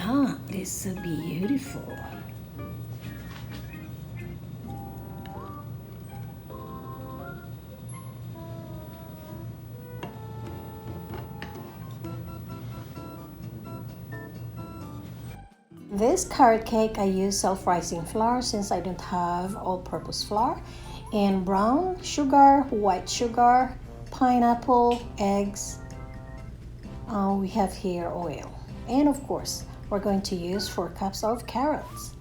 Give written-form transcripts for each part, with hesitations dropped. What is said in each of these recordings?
that is so beautiful. This carrot cake, I use self-rising flour since I don't have all-purpose flour, and brown sugar, white sugar, pineapple, eggs. We have here oil, and of course we're going to use 4 cups of carrots.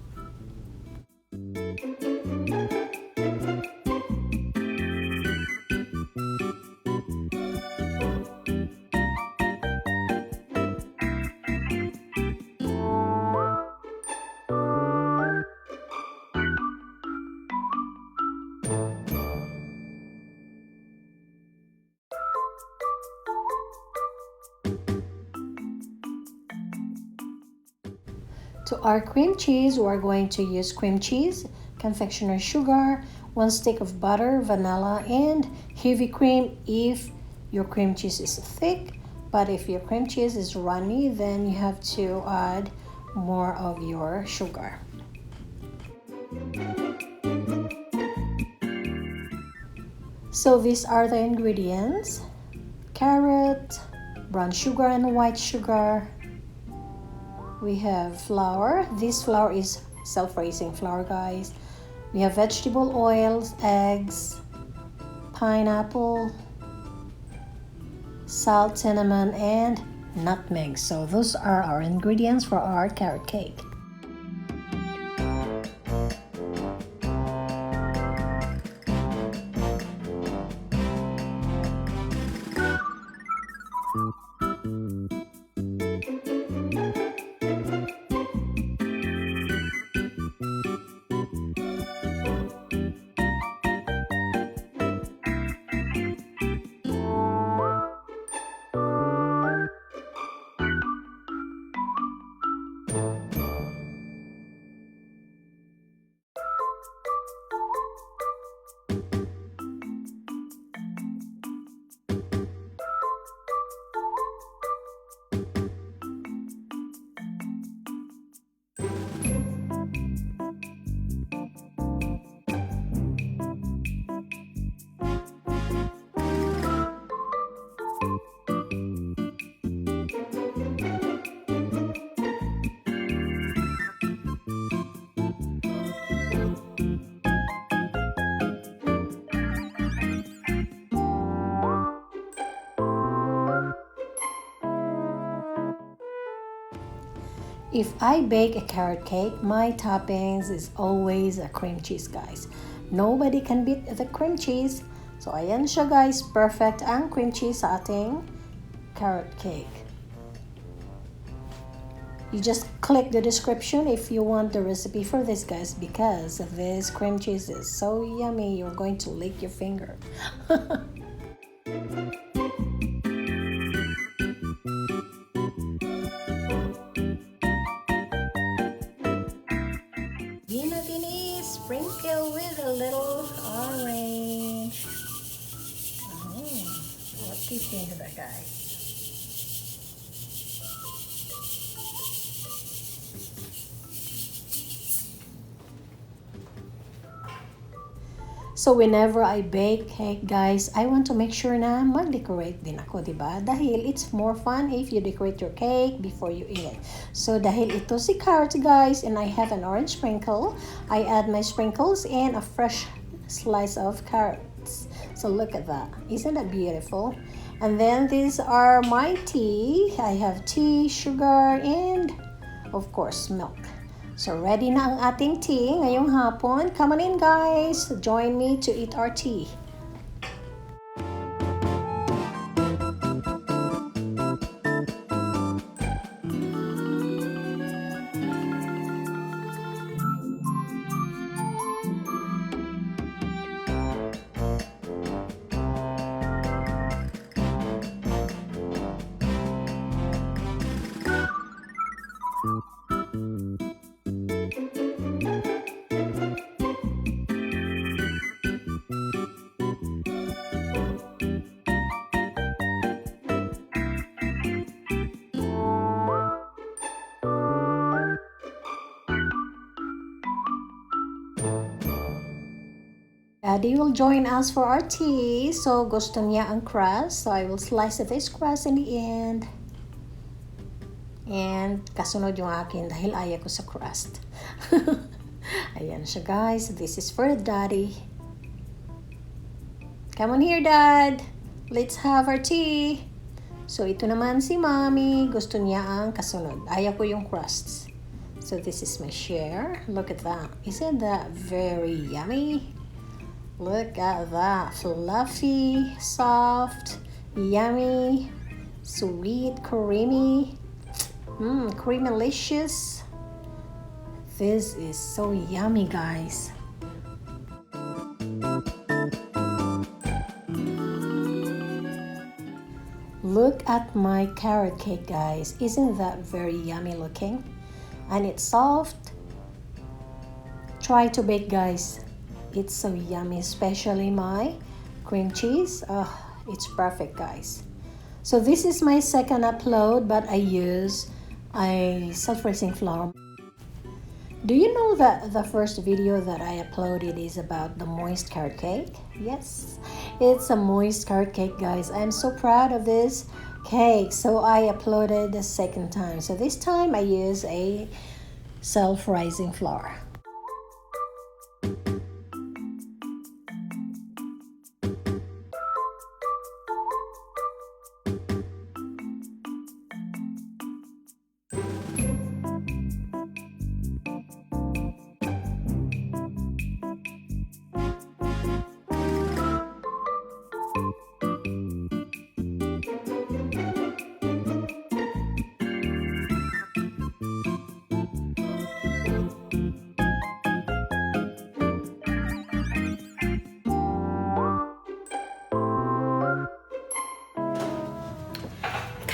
To our cream cheese, we're going to use cream cheese, confectioner sugar, 1 stick of butter, vanilla, and heavy cream if your cream cheese is thick. But if your cream cheese is runny, then you have to add more of your sugar. So these are the ingredients: carrot, brown sugar and white sugar. We have flour. This flour is self-raising flour, guys. We have vegetable oils, eggs, pineapple, salt, cinnamon, and nutmeg. So those are our ingredients for our carrot cake. If I bake a carrot cake, my toppings is always a cream cheese, guys. Nobody can beat the cream cheese. So ayan siya, guys, perfect ang cream cheese sa ating carrot cake. You just click the description if you want the recipe for this, guys, because this cream cheese is so yummy, you're going to lick your finger. Sprinkle with a little orange. Oh, what do you think of that, guys? So whenever I bake cake, guys, I want to make sure na mag-decorate din ako, diba? Dahil it's more fun if you decorate your cake before you eat it. So dahil ito si carrot, guys, and I have an orange sprinkle, I add my sprinkles and a fresh slice of carrots. So look at that. Isn't that beautiful? And then these are my tea. I have tea, sugar, and of course milk. So ready na ang ating tea ngayong hapon. Come on in, guys. Join me to eat our tea. They will join us for our tea. So gusto niya ang crust. So I will slice this crust in the end. And kasunod yung akin dahil ayaw ko sa crust. Ayan siya guys. This is for daddy. Come on here, dad. Let's have our tea. So ito naman si mommy. Gusto niya ang kasunod. Ayaw ko yung crusts. So this is my share. Look at that. Isn't that very yummy? Look at that. Fluffy, soft, yummy, sweet, creamy. Creamylicious. This is so yummy, guys. Look at my carrot cake, guys. Isn't that very yummy looking? And it's soft. Try to bake, guys. It's so yummy, especially my cream cheese. Oh, it's perfect, guys. So this is my second upload, but I use a self-raising flour. Do you know that the first video that I uploaded is about the moist carrot cake? Yes, it's a moist carrot cake, guys. I'm so proud of this cake. So I uploaded the second time. So this time I use a self-rising flour.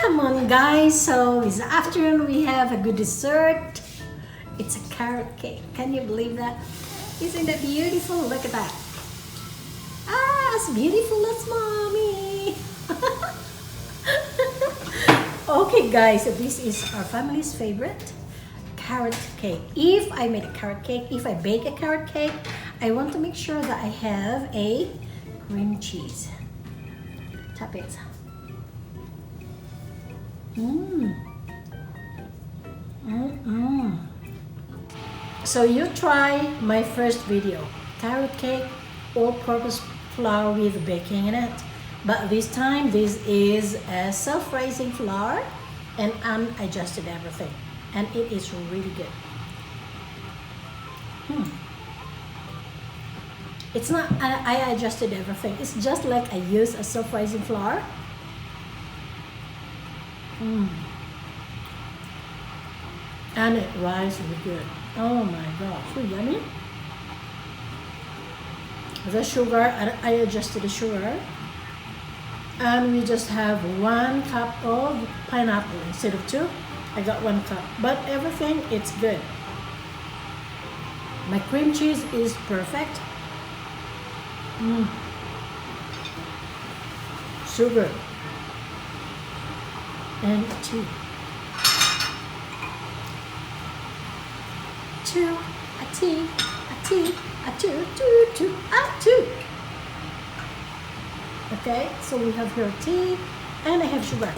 Come on, guys. So this afternoon we have a good dessert. It's a carrot cake. Can you believe that? Isn't that beautiful? Look at that. Ah, as beautiful as mommy. Okay, guys. So this is our family's favorite carrot cake. If I made a carrot cake, if I bake a carrot cake, I want to make sure that I have a cream cheese. Tap it. So you try my first video, carrot cake, all-purpose flour with baking in it. But this time, this is a self-raising flour and unadjusted everything. And it is really good. It's not I adjusted everything. It's just like I use a self-raising flour. And it rises really good. Oh my gosh, so yummy. The sugar, I adjusted the sugar. And we just have 1 cup of pineapple instead of 2. I got 1 cup. But everything, it's good. My cream cheese is perfect. Sugar. And tea. A tea, a two. Okay, so we have here tea and I have sugar.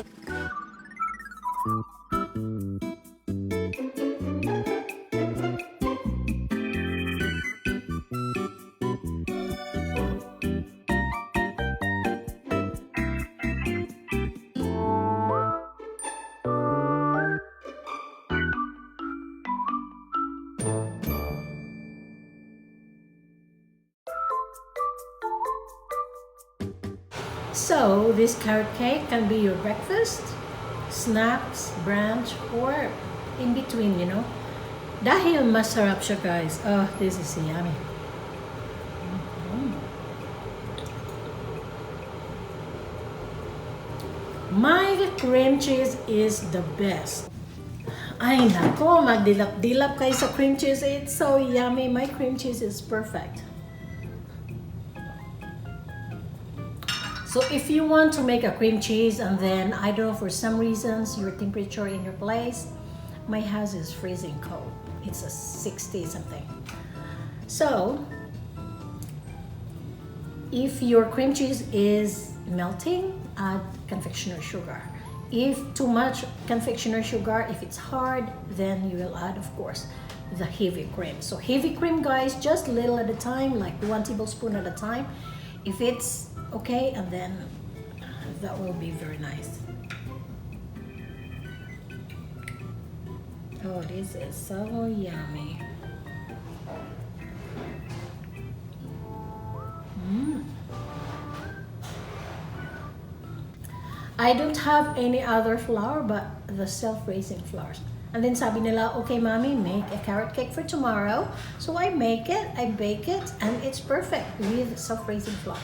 So this carrot cake can be your breakfast, snacks, brunch, or in between, you know. Dahil masarap siya, guys. Oh, this is yummy. My cream cheese is the best. Ay nako, magdilap-dilap kayo sa cream cheese. It's so yummy. My cream cheese is perfect. So if you want to make a cream cheese and then, I don't know, for some reasons, your temperature in your place, my house is freezing cold. It's a 60 something. So, If your cream cheese is melting, add confectioner sugar. If too much confectioner sugar, if it's hard, then you will add, of course, the heavy cream. So heavy cream, guys, just little at a time, like 1 tablespoon at a time. If it's okay, and then that will be very nice. Oh, this is so yummy. I don't have any other flour but the self-raising flours. And then sabi nila, okay mommy, make a carrot cake for tomorrow. So I make it, I bake it, and it's perfect with self-raising flour.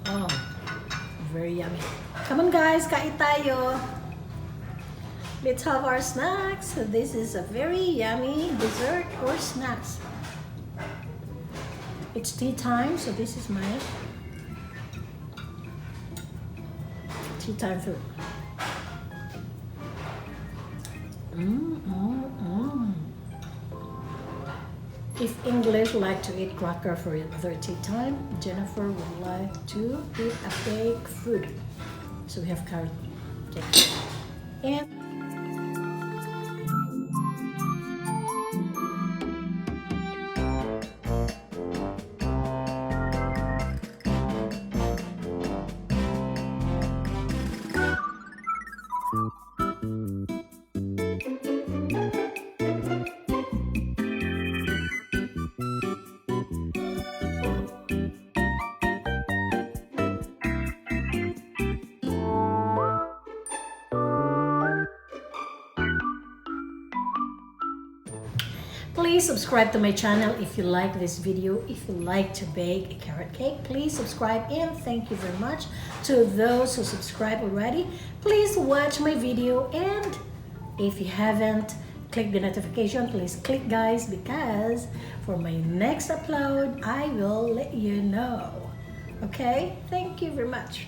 Oh, very yummy. Come on guys, kain tayo. Let's have our snacks. So this is a very yummy dessert or snacks. It's tea time, so this is my tea time food. If English like to eat cracker for their tea time, Jennifer would like to eat a baked food. So we have carrot cake. And please subscribe to my channel if you like this video. If you like to bake a carrot cake, please subscribe, and thank you very much to those who subscribe already. Please watch my video, and if you haven't clicked the notification, please click guys, because for my next upload I will let you know. Okay, thank you very much.